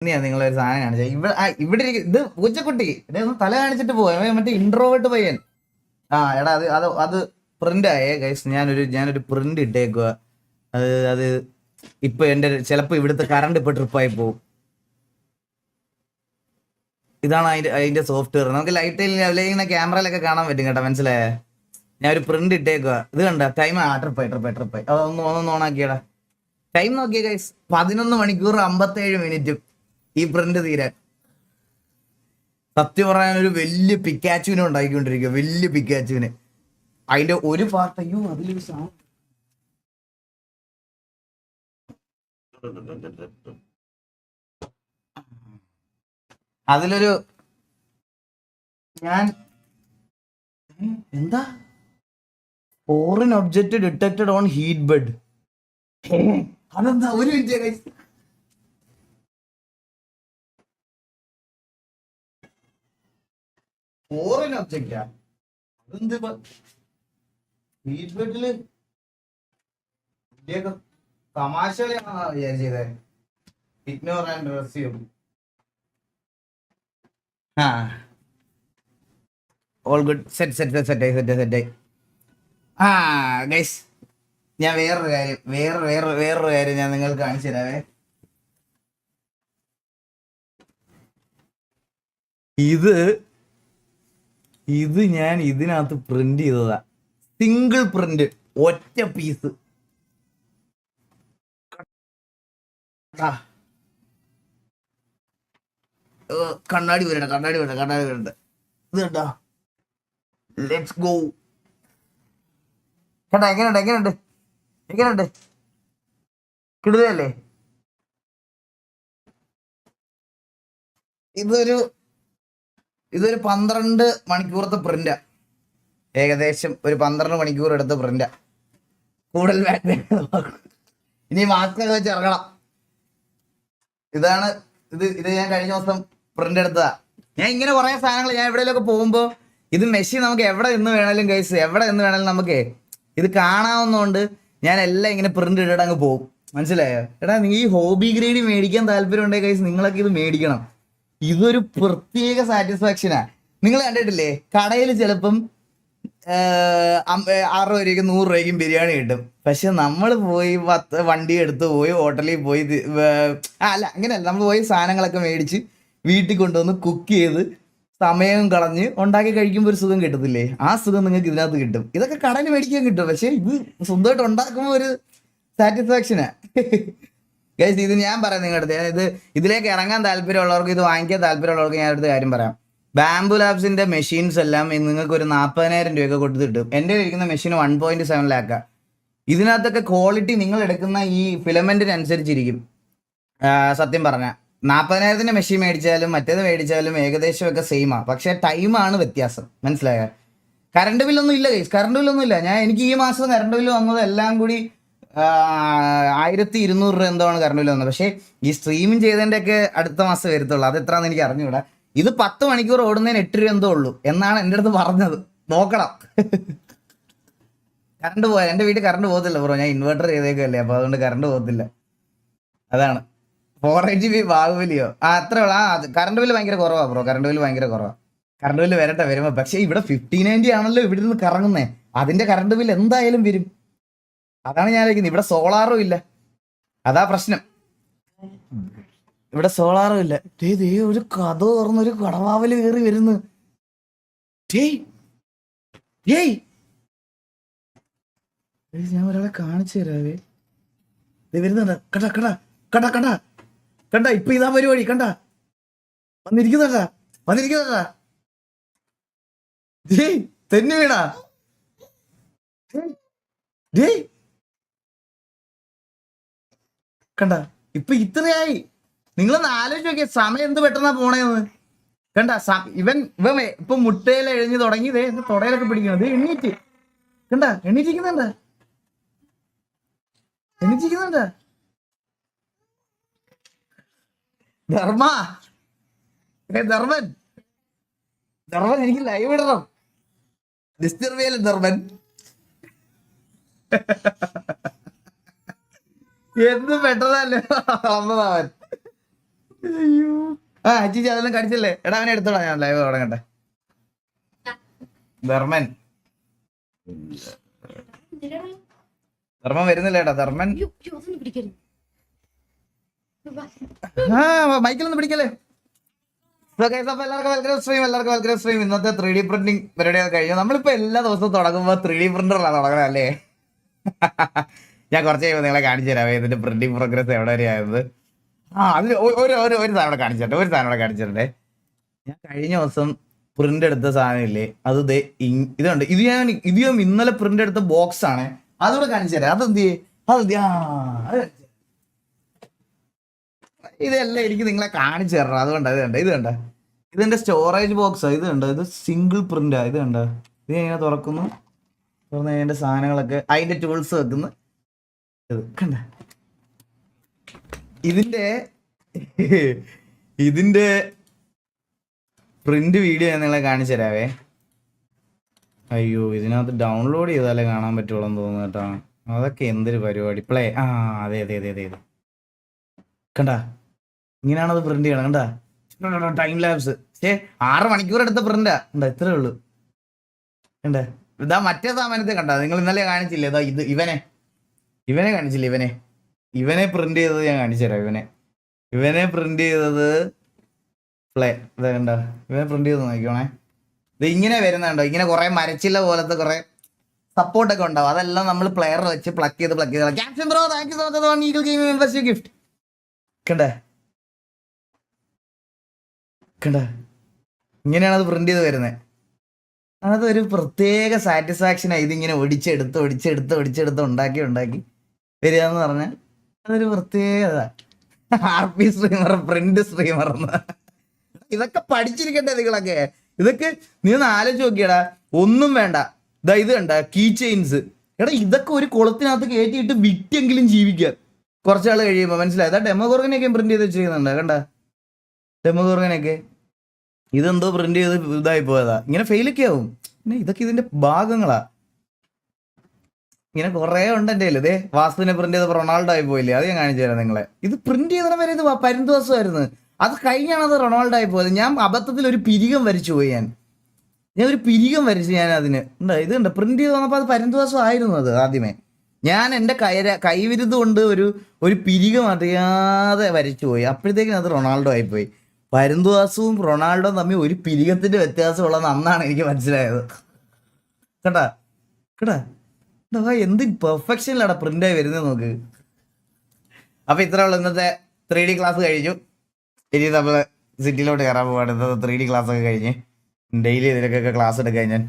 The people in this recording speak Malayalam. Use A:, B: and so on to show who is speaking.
A: നിങ്ങളൊരു സാധനം കാണിച്ച ഇവിടെ ഇത് പൂച്ചക്കുട്ടി ഇതേ ഒന്ന് തല കാണിച്ചിട്ട് പോവാ മറ്റേ ഇൻട്രോവേർട്ട് പയ്യൻ. എടാ അത് പ്രിന്റ് ആയേ ഗൈസ്. ഞാനൊരു പ്രിന്റ് ഇട്ടേക്കുക. അത് ഇപ്പൊ ചിലപ്പോ ഇവിടുത്തെ കറണ്ട് ഇപ്പൊ ട്രിപ്പായി പോവും. ഇതാണ് അതിന്റെ സോഫ്റ്റ്വെയർ. നമുക്ക് ലൈറ്റിൽ ക്യാമറയിലൊക്കെ കാണാൻ പറ്റും കേട്ടോ, മനസ്സിലായേ? ഞാൻ ഒരു പ്രിന്റ് ഇട്ടേക്കുക. ഇത് കണ്ട ടൈം ട്രിപ്പായി അതൊന്ന് ഓണാക്കിയടാ. ടൈം നോക്കിയ ഗൈസ് 11 മണിക്കൂർ 57 മിനിറ്റും ഈ പ്രിന്റ് തീരാൻ. സത്യം പറയാൻ ഒരു വലിയ പിക്കാച്ചുവിനെ ഉണ്ടാക്കിക്കൊണ്ടിരിക്കുക, വലിയ പിക്കാച്ചുവിനെ. അതിന്റെ ഒരു പാർട്ട് അയ്യോ അതിലൊരു സാധനം അതിലൊരു ഞാൻ എന്താ foreign object detected on heat bed. അതെന്താ? ഒരു മിനിറ്റ്. ഫോറിൻ ഒബ്ജക്റ്റാ? അതെന്ത് ഹീറ്റ് ബെഡില് തമാശയാണോ വിചാരിച്ചത്? Ignore and resume. All good. Set. Guys ഞാൻ വേറൊരു കാര്യം ഞാൻ നിങ്ങൾക്ക് കാണിച്ചു തരാവേ. ഇത് ഞാൻ ഇതിനകത്ത് പ്രിന്റ് ചെയ്തതാ. സിംഗിൾ പ്രിന്റ്, ഒറ്റ പീസ്. കണ്ണാടി വരണ്ട. ഇത് കേട്ടോ, ലെറ്റ്സ് ഗോ. കേട്ടാ എങ്ങനെയുണ്ട്? കിടുതല്ലേ? ഇതൊരു 12 മണിക്കൂറത്തെ പ്രിന്റാ. ഏകദേശം ഒരു 12 മണിക്കൂർ എടുത്ത പ്രിന്റാ. കൂടുതൽ ഇനി മാസ്ക് വെച്ച് ഇറങ്ങണം. ഇത് ഞാൻ കഴിഞ്ഞ ദിവസം പ്രിന്റ് എടുത്തതാ. ഞാൻ ഇങ്ങനെ കുറെ സാധനങ്ങൾ ഞാൻ എവിടെയെങ്കിലൊക്കെ പോകുമ്പോ ഇത് മെഷീൻ നമുക്ക് എവിടെ നിന്ന് വേണേലും ഗൈസ്, എവിടെ നിന്ന് വേണേലും നമുക്ക് ഇത് കാണാവുന്നതുകൊണ്ട് ഞാൻ എല്ലാം ഇങ്ങനെ പ്രിന്റ് ഇട്ടിട്ട് അങ്ങ് പോകും. മനസ്സിലായോ? എടാ നീ ഈ ഹോബി ഗ്രേഡ് മേടിക്കാൻ താല്പര്യം ഉണ്ടെങ്കിൽ ഗൈസ് നിങ്ങളൊക്കെ ഇത് മേടിക്കണം. ഇതൊരു പ്രത്യേക സാറ്റിസ്ഫാക്ഷനാ. നിങ്ങൾ കണ്ടിട്ടില്ലേ, കടയിൽ ചിലപ്പം 60 രൂപയ്ക്കും 100 രൂപയ്ക്കും ബിരിയാണി കിട്ടും. പക്ഷെ നമ്മൾ പോയി വണ്ടി എടുത്ത് പോയി ഹോട്ടലിൽ പോയി അങ്ങനെയല്ല, നമ്മൾ പോയി സാധനങ്ങളൊക്കെ മേടിച്ച് വീട്ടിൽ കൊണ്ടുവന്ന് കുക്ക് ചെയ്ത് സമയം കളഞ്ഞ് ഉണ്ടാക്കി കഴിക്കുമ്പോൾ ഒരു സുഖം കിട്ടത്തില്ലേ? ആ സുഖം നിങ്ങൾക്ക് ഇതിനകത്ത് കിട്ടും. ഇതൊക്കെ കടയിൽ മേടിക്കാൻ കിട്ടും, പക്ഷെ ഇത് സ്വന്തമായിട്ട് ഉണ്ടാക്കുമ്പോൾ ഒരു സാറ്റിസ്ഫാക്ഷനാ. ഗൈസ് ഇത് ഞാൻ പറയാം നിങ്ങളുടെ ഇതിലേക്ക് ഇറങ്ങാൻ താല്പര്യമുള്ളവർക്ക്, ഇത് വാങ്ങിക്കാൻ താല്പര്യമുള്ളവർക്ക് ഞാൻ അടുത്ത കാര്യം പറയാം. ബാംബു ലാബ്സിന്റെ മെഷീൻസ് എല്ലാം നിങ്ങൾക്ക് ഒരു 40,000 രൂപയൊക്കെ കൊടുത്ത് കിട്ടും. എൻ്റെ ഇരിക്കുന്ന മെഷീൻ 1.7 ലാക്കാ. ഇതിനകത്തൊക്കെ ക്വാളിറ്റി നിങ്ങൾ എടുക്കുന്ന ഈ ഫിലമെന്റിനനുസരിച്ചിരിക്കും. സത്യം പറഞ്ഞാൽ 40,000 മെഷീൻ മേടിച്ചാലും മറ്റേത് മേടിച്ചാലും ഏകദേശം ഒക്കെ സെയിമാ. പക്ഷെ ടൈമാണ് വ്യത്യാസം, മനസ്സിലായോ? കറണ്ട് ബില്ലൊന്നും ഇല്ല ഗൈസ്, എനിക്ക് ഈ മാസം കറണ്ട് ബില്ല് വന്നത് എല്ലാം കൂടി 1200 രൂപ എന്തോ ആണ് കറണ്ട് ബില്ല് വന്നത്. പക്ഷേ ഈ സ്ട്രീമിങ് ചെയ്തതിൻ്റെ ഒക്കെ അടുത്ത മാസം വരത്തുള്ളൂ. അത് എത്രയാണെന്ന് എനിക്ക് അറിഞ്ഞുകൂടാ. ഇത് 10 മണിക്കൂർ ഓടുന്നതിന് 8 രൂപ എന്തോ ഉള്ളൂ എന്നാണ് എൻ്റെ അടുത്ത് പറഞ്ഞത്. നോക്കണം. കറണ്ട് പോയാൽ എൻ്റെ വീട്ടിൽ കറണ്ട് പോകത്തില്ല ബ്രോ, ഞാൻ ഇൻവെർട്ടർ ചെയ്തേക്കല്ലേ, അപ്പോൾ അതുകൊണ്ട് കറണ്ട് പോകത്തില്ല. അതാണ് 480 ബാഹുബലിയോ അത്ര കറണ്ട് ബില്ല് ഭയങ്കര കുറവാ ബ്രോ. കറണ്ട് ബില്ല് വരട്ടെ, വരുമ്പോ. പക്ഷെ ഇവിടെ 1590 ആണല്ലോ ഇവിടെ നിന്ന് കറങ്ങുന്നേ. അതിന്റെ കറണ്ട് ബില്ല് എന്തായാലും വരും. അതാണ് ഞാൻ ആലോചിക്കുന്നത്. ഇവിടെ സോളാറും ഇല്ല, അതാ പ്രശ്നം. ഇവിടെ സോളാറും ഇല്ല. ഒരു കഥ തുറന്നൊരു കടവാവല് കയറി വരുന്നു. ഞാൻ ഒരാളെ കാണിച്ചു തരാവേ. വരുന്നുണ്ട്. കണ്ട ഇപ്പൊ ഇതാ പരിപാടി. വന്നിരിക്കുന്നതാ തെന്നു വീണാ. കണ്ട ഇപ്പൊ ഇത്രയായി. നിങ്ങളൊന്ന് ആലോചിച്ച് നോക്കിയ സമയം എന്ത് പെട്ടെന്നാ പോണേന്ന്. കണ്ട ഇവൻ ഇപ്പൊ മുട്ടയിൽ എഴിഞ്ഞു തുടങ്ങി. തൊടയിലൊക്കെ പിടിക്കണത് എണ്ണീറ്റ്. കണ്ട എണ്ണീറ്റിരിക്കുന്നുണ്ട്. ധർമ്മൻ എനിക്ക് ലൈവ് ഇടണം. ഡിസ്റ്റർബ് ചെയ്യല്ലേ ധർമ്മൻ? എന്ത് പെട്ടതല്ലേ വന്നതവൻ. അയ്യോ ആ ചേച്ചി അതെല്ലാം കടിച്ചല്ലേ എടാ അവനെ എടുത്തോളാം ഞാൻ ലൈവ് തുടങ്ങട്ടെ ധർമ്മൻ ധർമ്മൻ വരുന്നില്ല ഏട്ടാ ധർമ്മൻ ആ മൈക്കിലൊന്നും പിടിക്കല്ലേ എല്ലാവർക്കും വെൽക്കം സ്ട്രീം ഇന്നത്തെ 3D പ്രിന്റിംഗ് പരിപാടിയൊക്കെ കഴിഞ്ഞു നമ്മളിപ്പോ എല്ലാ ദിവസവും തുടങ്ങുമ്പോ 3D പ്രിന്ററിലാണ് തുടങ്ങണത് അല്ലേ ഞാൻ കുറച്ച് കഴിയുമ്പോൾ നിങ്ങളെ കാണിച്ചു തരാം ഇതിന്റെ പ്രിന്റിംഗ് പ്രോഗ്രസ് എവിടെ വരെ ആയത് അതിൽ ഒരു സാധനം കാണിച്ചിട്ടെ ഞാൻ കഴിഞ്ഞ ദിവസം പ്രിന്റ് എടുത്ത സാധനം ഇല്ലേ അത് ഇതുണ്ട് ഇത് ഞാൻ ഇന്നലെ പ്രിന്റ് എടുത്ത ബോക്സ് ആണ് അതുകൂടെ കാണിച്ചു തരാം ഇതെല്ലാം എനിക്ക് നിങ്ങളെ കാണിച്ചു തരണം അതുകൊണ്ട് ഇത് കണ്ട ഇതെന്റെ സ്റ്റോറേജ് ബോക്സാ ഇത് കണ്ടോ ഇത് സിംഗിൾ പ്രിന്റാ ഇത് കണ്ടോ ഇത് ഞാൻ ഇങ്ങനെ തുറക്കുന്നു തുറന്ന് അതിന്റെ സാധനങ്ങളൊക്കെ അതിന്റെ ടൂൾസ് വെക്കുന്നു ഇത് കണ്ട ഇതിന്റെ പ്രിന്റ് വീഡിയോ ഞാൻ നിങ്ങളെ കാണിച്ചു തരാവേ അയ്യോ ഇതിനകത്ത് ഡൗൺലോഡ് ചെയ്താലേ കാണാൻ പറ്റുള്ളൂ എന്ന് തോന്നുന്നു കേട്ടോ അതൊക്കെ എന്തൊരു പരിപാടി പ്ലേ അതെ കണ്ടാ ഇങ്ങനെയാണത് പ്രിന്റ് ചെയ്യണം കണ്ടാ ടൈം ലാബ്സ് 6 മണിക്കൂർ എടുത്ത പ്രിന്റാ കണ്ടാ ഇത്രേ ഉള്ളൂ കണ്ടാ ഇതാ മറ്റേ സാമാനത്തെ കണ്ടാ നിങ്ങൾ ഇന്നലെ കാണിച്ചില്ലേ ഇതാ ഇവനെ കാണിച്ചില്ലേ ഇവനെ പ്രിന്റ് ചെയ്തത് ഞാൻ കാണിച്ചു തരാം ഇവനെ പ്രിന്റ് ചെയ്തത് പ്ലേ ഇതാ കണ്ടാ ഇവനെ പ്രിന്റ് ചെയ്ത് നോക്കിക്കോണേ ഇത് ഇങ്ങനെ വരുന്നുണ്ടോ ഇങ്ങനെ കുറെ മരച്ചില്ല പോലത്തെ കുറെ സപ്പോർട്ടൊക്കെ ഉണ്ടാവും അതെല്ലാം നമ്മൾ പ്ലെയർ വെച്ച് പ്ലക്ക് ചെയ്ത് caption bro thank you so much gift കണ്ട ഇങ്ങനെയാണ് അത് പ്രിന്റ് ചെയ്ത് വരുന്നത് അതൊരു പ്രത്യേക സാറ്റിസ്ഫാക്ഷനാണ് ഇതിങ്ങനെ ഒടിച്ചെടുത്ത് ഉണ്ടാക്കി വരിക എന്ന് പറഞ്ഞാൽ അതൊരു പ്രത്യേകത RP സ്ട്രീമർ പ്രിന്റ് സ്ട്രീമർ ഇതൊക്കെ പഠിച്ചിരിക്കട്ടെ നിങ്ങളൊക്കെ ഇതൊക്കെ നീ ഒന്ന് ആലോചിച്ച് നോക്കിയടാ ഒന്നും വേണ്ട ഇതാ ഇത് കണ്ട കീ ചെയിൻസ് എടാ ഇതൊക്കെ ഒരു കുളത്തിനകത്ത് കയറ്റിയിട്ട് വിറ്റെങ്കിലും ജീവിക്കുക കുറച്ചാൾ കഴിയുമ്പോൾ മനസ്സിലായി അതാ ഡെമോഗോർഗനൊക്കെ പ്രിന്റ് ചെയ്ത് വെച്ചിരിക്കുന്നുണ്ട് കണ്ട ഡെമോഗോർഗനൊക്കെ ഇതെന്തോ പ്രിന്റ് ചെയ്ത് ഇതായി പോയതാ ഇങ്ങനെ ഫെയിലൊക്കെ ആവും പിന്നെ ഇതൊക്കെ ഇതിന്റെ ഭാഗങ്ങളാ ഇങ്ങനെ കുറെ ഉണ്ട് എൻ്റെ ഇതേ വാസ്തുവിനെ പ്രിന്റ് ചെയ്തപ്പോൾ റൊണാൾഡോ ആയി പോയില്ലേ അത് ഞാൻ കാണിച്ചു തരാം നിങ്ങളെ ഇത് പ്രിന്റ് ചെയ്തണ വരെ ഇത് പരിന്തോസമായിരുന്നു അത് കഴിഞ്ഞാണ് അത് റൊണാൾഡോ ആയി പോയത് ഞാൻ അബദ്ധത്തിൽ ഒരു പിരികം വരച്ചു പോയി ഞാൻ ഒരു പിരികം വരച്ചു ഞാൻ അതിന് ഉണ്ട് ഇത് ഉണ്ട് പ്രിന്റ് ചെയ്ത് വന്നപ്പോൾ അത് പരിന്തോസം ആയിരുന്നു അത് ആദ്യമേ ഞാൻ എൻ്റെ കൈവിരുത് കൊണ്ട് ഒരു പിരികം അറിയാതെ വരച്ചു പോയി അപ്പോഴത്തേക്കും അത് റൊണാൾഡോ ആയിപ്പോയി പരുന്തുവാസവും റൊണാൾഡോയും തമ്മിൽ ഒരു പിരികത്തിന്റെ വ്യത്യാസമുള്ളതെന്ന് അന്നാണ് എനിക്ക് മനസ്സിലായത് കേട്ടാ എന്ത് പെർഫെക്ഷനിലാടാ പ്രിന്റായി വരുന്നത് നോക്ക് അപ്പൊ ഇത്ര ഉള്ളു ഇന്നത്തെ 3D ക്ലാസ് കഴിഞ്ഞു ഇനി നമ്മള് സിറ്റിയിലോട്ട് കയറാൻ പോവാണ് ഇന്നത്തെ 3D ക്ലാസ് ഒക്കെ കഴിഞ്ഞ് ഡെയിലി ഇതിലൊക്കെ ക്ലാസ് എടുക്കാൻ ഞാൻ